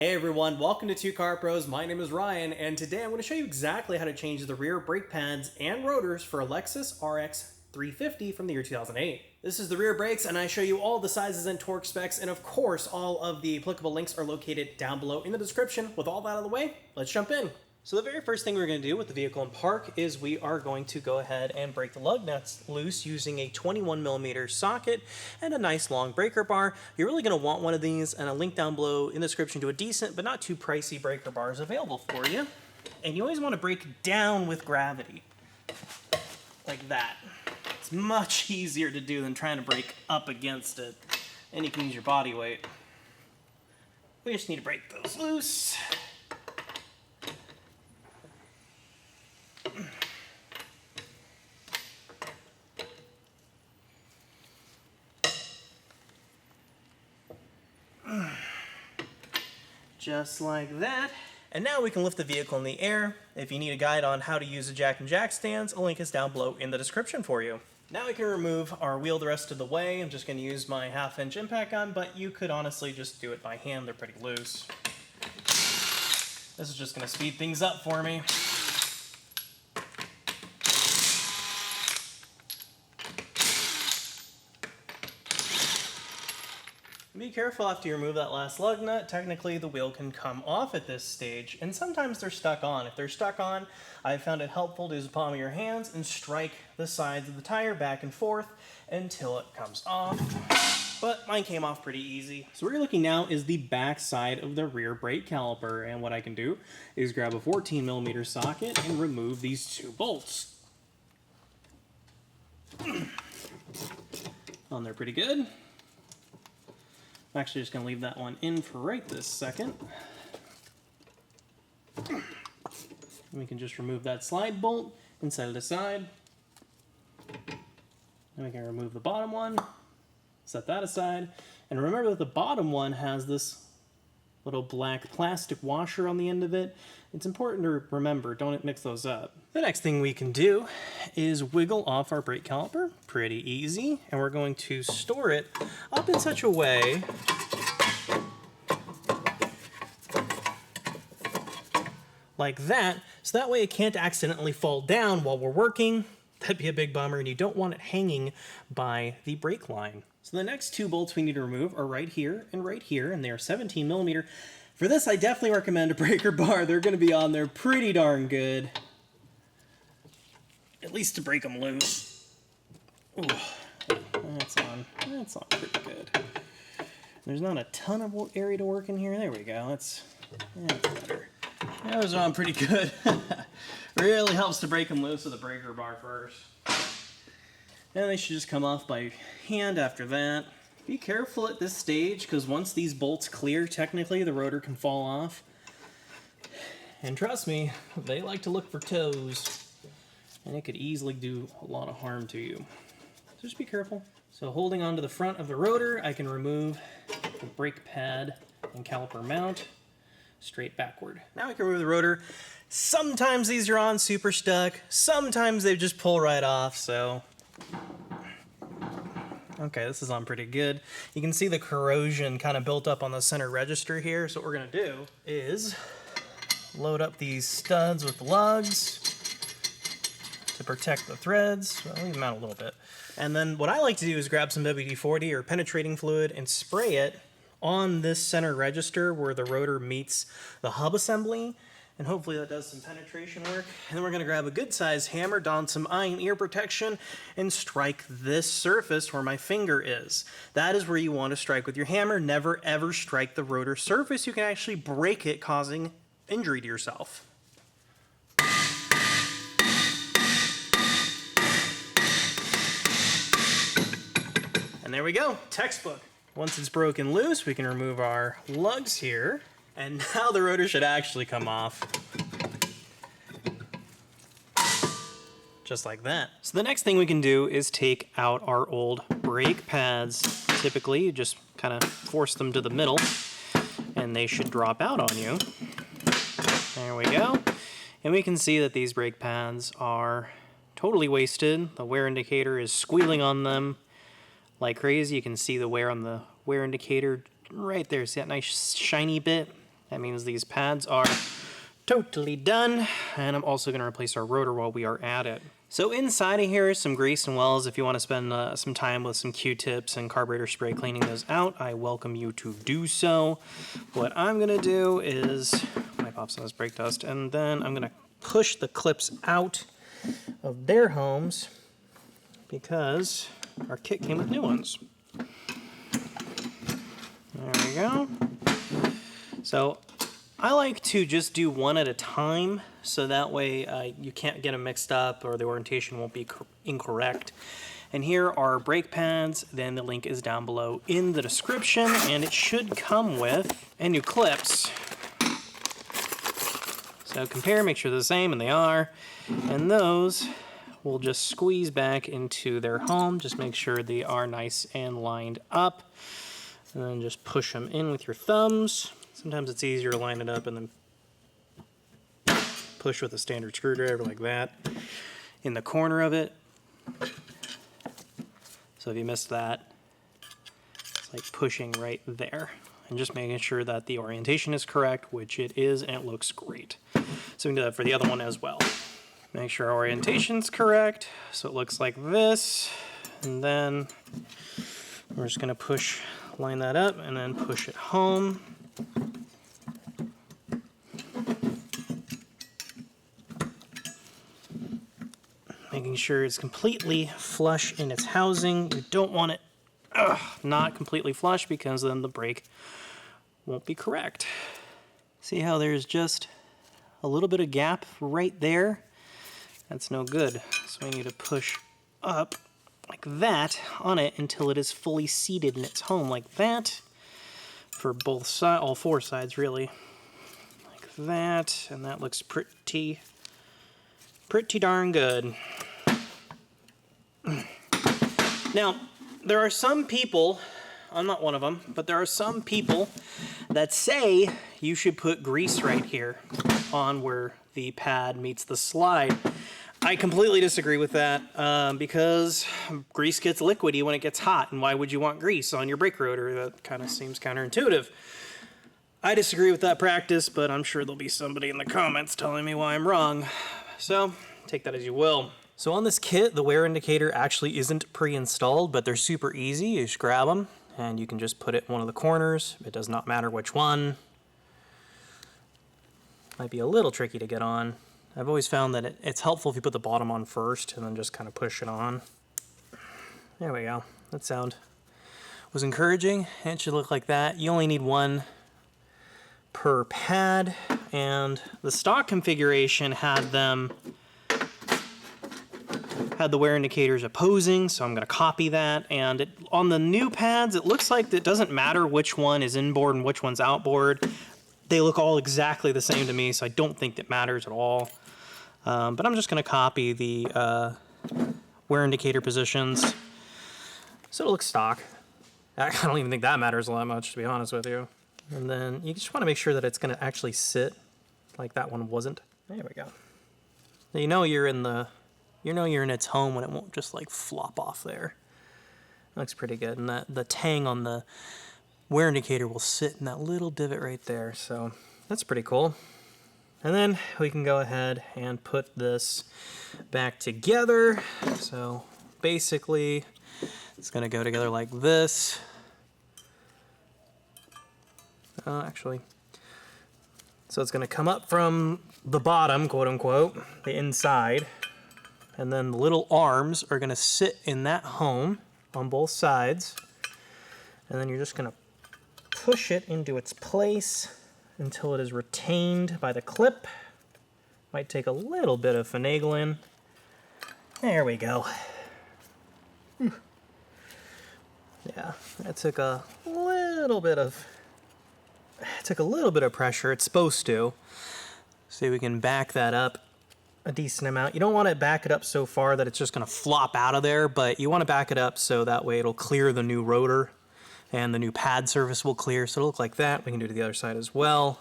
Hey everyone, welcome to Two Car Pros. My name is Ryan, and today I'm going to show you exactly how to change the rear brake pads and rotors for a Lexus RX350 from the year 2008. This is the rear brakes, and I show you all the sizes and torque specs, and of course, all of the applicable links are located down below in the description. With all that out of the way, let's jump in. So the very first thing we're going to do with the vehicle in park is we are going to go ahead and break the lug nuts loose using a 21mm socket and a nice long breaker bar. You're really going to want one of these, and a link down below in the description to a decent but not too pricey breaker bar is available for you. And you always want to break down with gravity, like that. It's much easier to do than trying to break up against it, and you can use your body weight. We just need to break those loose. Just like that. And now we can lift the vehicle in the air. If you need a guide on how to use the jack and jack stands, a link is down below in the description for you. Now we can remove our wheel the rest of the way. I'm just going to use my 1/2-inch impact gun, but you could honestly just do it by hand. They're pretty loose. This is just going to speed things up for me. Be careful after you remove that last lug nut. Technically, the wheel can come off at this stage, and sometimes they're stuck on. If they're stuck on, I've found it helpful to use the palm of your hands and strike the sides of the tire back and forth until it comes off. But mine came off pretty easy. So what you're looking now is the back side of the rear brake caliper, and what I can do is grab a 14mm socket and remove these two bolts. On there pretty good. I'm actually just going to leave that one in for right this second. And we can just remove that slide bolt and set it aside. Then we can remove the bottom one, set that aside. And remember that the bottom one has this little black plastic washer on the end of it. It's important to remember, don't mix those up. The next thing we can do is wiggle off our brake caliper, pretty easy, and we're going to store it up in such a way like that, so that way it can't accidentally fall down while we're working. That'd be a big bummer, and you don't want it hanging by the brake line. So the next two bolts we need to remove are right here, and they are 17mm. For this, I definitely recommend a breaker bar. They're going to be on there pretty darn good, at least to break them loose. Ooh, that's on pretty good. There's not a ton of area to work in here. There we go. That's better. Those are on pretty good. Really helps to break them loose with a breaker bar first. And they should just come off by hand after that. Be careful at this stage, because once these bolts clear, technically the rotor can fall off. And trust me, they like to look for toes, and it could easily do a lot of harm to you. So just be careful. So holding onto the front of the rotor, I can remove the brake pad and caliper mount straight backward. Now we can remove the rotor. Sometimes these are on super stuck, sometimes they just pull right off, so okay, this is on pretty good. You can see the corrosion kind of built up on the center register here. So what we're going to do is load up these studs with lugs to protect the threads. I'll leave them out a little bit. And then what I like to do is grab some WD-40 or penetrating fluid and spray it on this center register where the rotor meets the hub assembly. And hopefully that does some penetration work. And then we're going to grab a good size hammer, don some eye and ear protection, and strike this surface where my finger is. That is where you want to strike with your hammer. Never ever strike the rotor surface. You can actually break it, causing injury to yourself. And there we go, textbook. Once it's broken loose, we can remove our lugs here. And now the rotor should actually come off. Just like that. So the next thing we can do is take out our old brake pads. Typically, you just kind of force them to the middle, and they should drop out on you. There we go. And we can see that these brake pads are totally wasted. The wear indicator is squealing on them like crazy. You can see the wear on the wear indicator right there. See that nice shiny bit? That means these pads are totally done, and I'm also going to replace our rotor while we are at it. So inside of here is some grease and wells. If you want to spend some time with some Q-tips and carburetor spray cleaning those out, I welcome you to do so. What I'm going to do is wipe off some of this brake dust, and then I'm going to push the clips out of their homes because our kit came with new ones. There we go. So I like to just do one at a time, so that way you can't get them mixed up or the orientation won't be incorrect. And here are brake pads, then the link is down below in the description, and it should come with and new clips. So compare, make sure they're the same, and they are. And those will just squeeze back into their home. Just make sure they are nice and lined up. And then just push them in with your thumbs. Sometimes it's easier to line it up and then push with a standard screwdriver like that in the corner of it. So if you missed that, it's like pushing right there. And just making sure that the orientation is correct, which it is, and it looks great. So we can do that for the other one as well. Make sure our orientation's correct, so it looks like this. And then we're just gonna line that up and then push it home. Making sure it's completely flush in its housing. You don't want it not completely flush because then the brake won't be correct. See how there's just a little bit of gap right there? That's no good. So we need to push up like that on it until it is fully seated in its home, like that. For both sides, all four sides really. Like that, and that looks pretty darn good. Now, there are some people, I'm not one of them, but there are some people that say you should put grease right here on where the pad meets the slide. I completely disagree with that because grease gets liquidy when it gets hot, and why would you want grease on your brake rotor? That kind of seems counterintuitive. I disagree with that practice, but I'm sure there'll be somebody in the comments telling me why I'm wrong. So, take that as you will. So on this kit, the wear indicator actually isn't pre-installed, but they're super easy. You just grab them, and you can just put it in one of the corners. It does not matter which one. Might be a little tricky to get on. I've always found that it's helpful if you put the bottom on first, and then just kind of push it on. There we go. That sound was encouraging. It should look like that. You only need one per pad, and the stock configuration had the wear indicators opposing, so I'm going to copy that. And on the new pads, it looks like it doesn't matter which one is inboard and which one's outboard. They look all exactly the same to me, so I don't think that matters at all. But I'm just going to copy the wear indicator positions, so it looks stock. I don't even think that matters a lot much, to be honest with you. And then you just want to make sure that it's going to actually sit like that one wasn't. There we go. You know you're in its home when it won't just like flop off there. Looks pretty good, and the tang on the wear indicator will sit in that little divot right there, so that's pretty cool. And then we can go ahead and put this back together. So basically it's going to go together like this. Actually, so it's going to come up from the bottom, quote unquote, the inside. And then the little arms are going to sit in that home on both sides. And then you're just going to push it into its place until it is retained by the clip. Might take a little bit of finagling. There we go. Yeah, that took a little bit of pressure. It's supposed to. See if we can back that up a decent amount. You don't want to back it up so far that it's just going to flop out of there, but you want to back it up so that way it'll clear the new rotor and the new pad surface will clear. So it'll look like that. We can do it to the other side as well.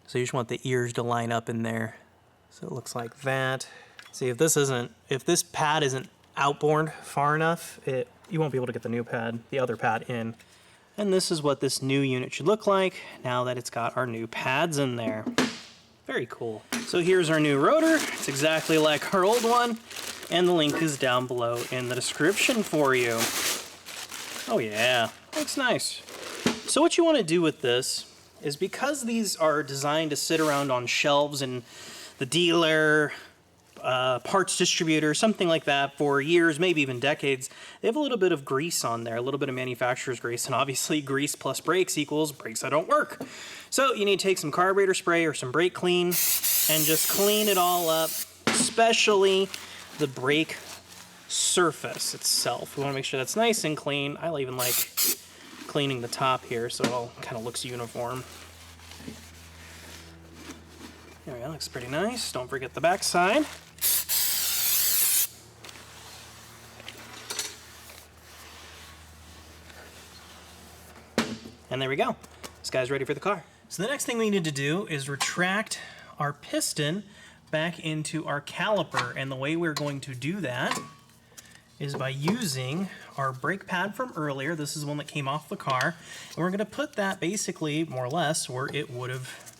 So you just want the ears to line up in there. So it looks like that. See, if this pad isn't outboard far enough, you won't be able to get the other pad in. And this is what this new unit should look like now that it's got our new pads in there. Very cool. So here's our new rotor. It's exactly like our old one, and the link is down below in the description for you. Oh yeah, looks nice. So what you want to do with this is, because these are designed to sit around on shelves in the dealer, parts distributor, something like that for years, maybe even decades, they have a little bit of grease on there, a little bit of manufacturer's grease, and obviously grease plus brakes equals brakes that don't work. So you need to take some carburetor spray or some brake clean and just clean it all up, especially the brake surface itself. We want to make sure that's nice and clean. I even like cleaning the top here so it all kind of looks uniform. There we go, looks pretty nice. Don't forget the back side. And there we go. This guy's ready for the car. So the next thing we need to do is retract our piston back into our caliper. And the way we're going to do that is by using our brake pad from earlier. This is one that came off the car. And we're gonna put that basically, more or less, where it would have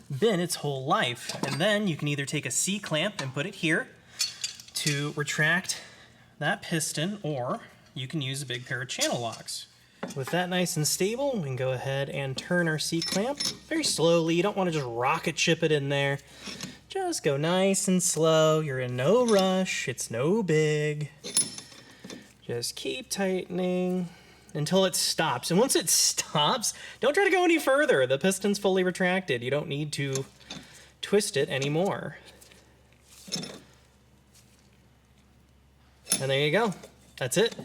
been its whole life. And then you can either take a C-clamp and put it here to retract that piston, or you can use a big pair of channel locks. With that nice and stable, we can go ahead and turn our C-clamp very slowly. You don't want to just rocket ship it in there. Just go nice and slow. You're in no rush. It's no big. Just keep tightening until it stops. And once it stops, don't try to go any further. The piston's fully retracted. You don't need to twist it anymore. And there you go. That's it.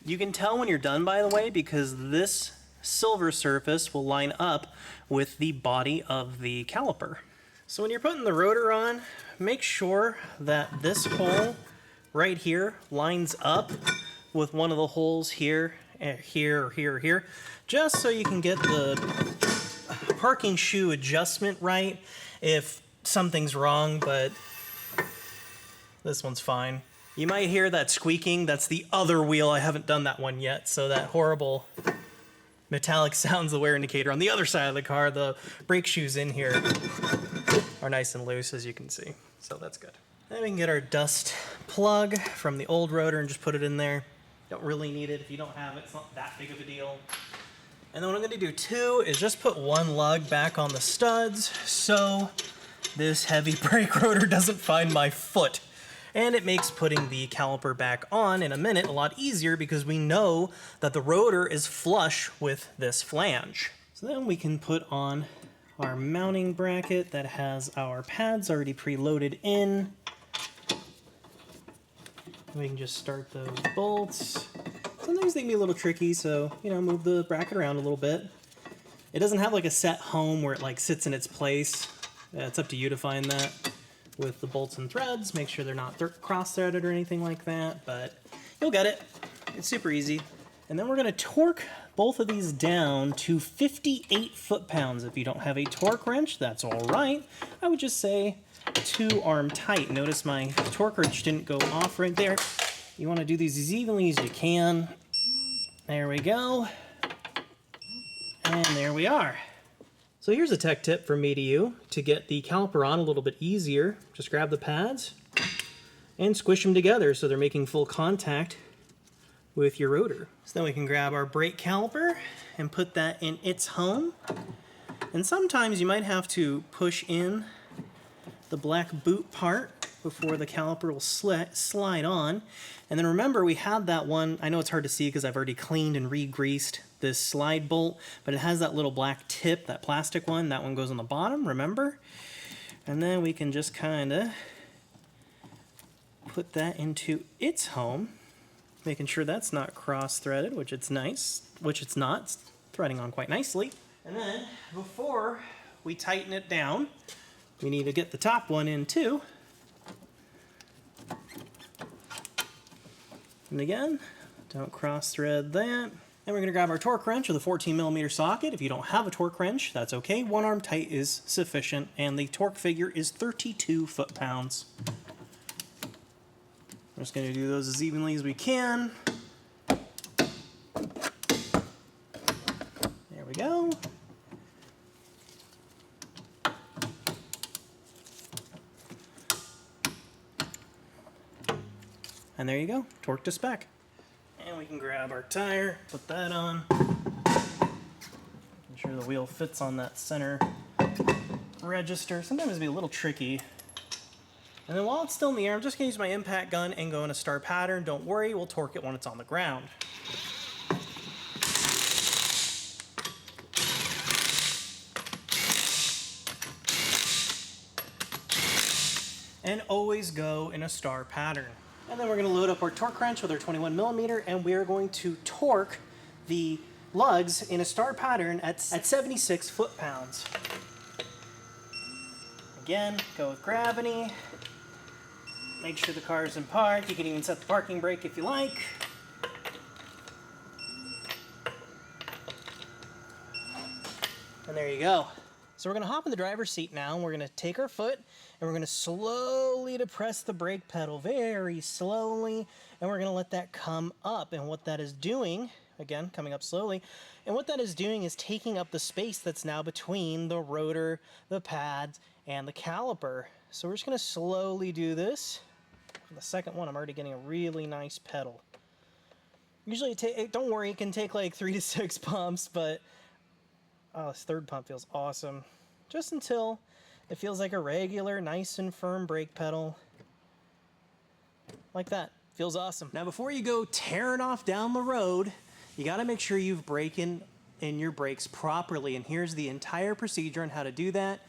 You can tell when you're done, by the way, because this silver surface will line up with the body of the caliper. So when you're putting the rotor on, make sure that this hole right here lines up with one of the holes here, here, or here, or here, just so you can get the parking shoe adjustment right if something's wrong, but this one's fine. You might hear that squeaking. That's the other wheel. I haven't done that one yet, so that horrible metallic sounds the wear indicator on the other side of the car. The brake shoes in here are nice and loose, as you can see, so that's good. Then we can get our dust plug from the old rotor and just put it in there. Don't really need it. If you don't have it, it's not that big of a deal. And then what I'm going to do too is just put one lug back on the studs so this heavy brake rotor doesn't find my foot. And it makes putting the caliper back on in a minute a lot easier because we know that the rotor is flush with this flange. So then we can put on our mounting bracket that has our pads already preloaded in. We can just start those bolts. Sometimes they can be a little tricky, so, you know, move the bracket around a little bit. It doesn't have like a set home where it like sits in its place. It's up to you to find that with the bolts and threads. Make sure they're not cross-threaded or anything like that, but you'll get it. It's super easy. And then we're going to torque both of these down to 58 foot-pounds. If you don't have a torque wrench, that's all right. I would just say 2-arm tight. Notice my torque wrench didn't go off right there. You want to do these as evenly as you can. There we go. And there we are. So here's a tech tip from me to you to get the caliper on a little bit easier. Just grab the pads and squish them together so they're making full contact with your rotor. So then we can grab our brake caliper and put that in its home. And sometimes you might have to push in the black boot part before the caliper will slide on. And then remember, we had that one, I know it's hard to see because I've already cleaned and re-greased this slide bolt, but it has that little black tip, that plastic one. That one goes on the bottom, remember? And then we can just kind of put that into its home, making sure that's not cross-threaded, which it's nice, which it's not. It's threading on quite nicely. And then, before we tighten it down, we need to get the top one in too. And again, don't cross-thread that. And we're going to grab our torque wrench with a 14mm socket. If you don't have a torque wrench, that's okay. 1-arm tight is sufficient, and the torque figure is 32 foot-pounds. I'm just going to do those as evenly as we can. There we go. And there you go, torque to spec. And we can grab our tire, put that on. Make sure the wheel fits on that center register. Sometimes it'll be a little tricky. And then while it's still in the air, I'm just gonna use my impact gun and go in a star pattern. Don't worry, we'll torque it when it's on the ground. And always go in a star pattern. And then we're going to load up our torque wrench with our 21mm, and we are going to torque the lugs in a star pattern at 76 foot-pounds. Again, go with gravity. Make sure the car is in park. You can even set the parking brake if you like. And there you go. So we're going to hop in the driver's seat now, and we're going to take our foot, and we're going to slowly depress the brake pedal, very slowly, and we're going to let that come up. And what that is doing, again, coming up slowly, and what that is doing is taking up the space that's now between the rotor, the pads, and the caliper. So we're just going to slowly do this. For the second one, I'm already getting a really nice pedal. Usually, don't worry, it can take like 3 to 6 pumps, but oh, this third pump feels awesome. Just until it feels like a regular, nice and firm brake pedal. Like that. Feels awesome. Now before you go tearing off down the road, you gotta make sure you've braken in your brakes properly. And here's the entire procedure on how to do that.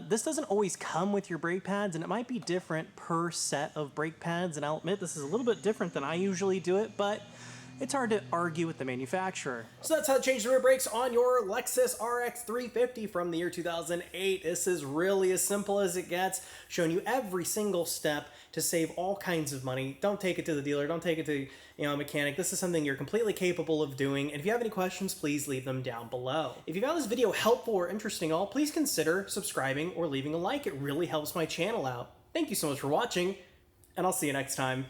This doesn't always come with your brake pads, and it might be different per set of brake pads. And I'll admit this is a little bit different than I usually do it, but it's hard to argue with the manufacturer. So that's how to change the rear brakes on your Lexus RX350 from the year 2008. This is really as simple as it gets, showing you every single step to save all kinds of money. Don't take it to the dealer, don't take it to a mechanic. This is something you're completely capable of doing. And if you have any questions, please leave them down below. If you found this video helpful or interesting at all, please consider subscribing or leaving a like. It really helps my channel out. Thank you so much for watching, and I'll see you next time.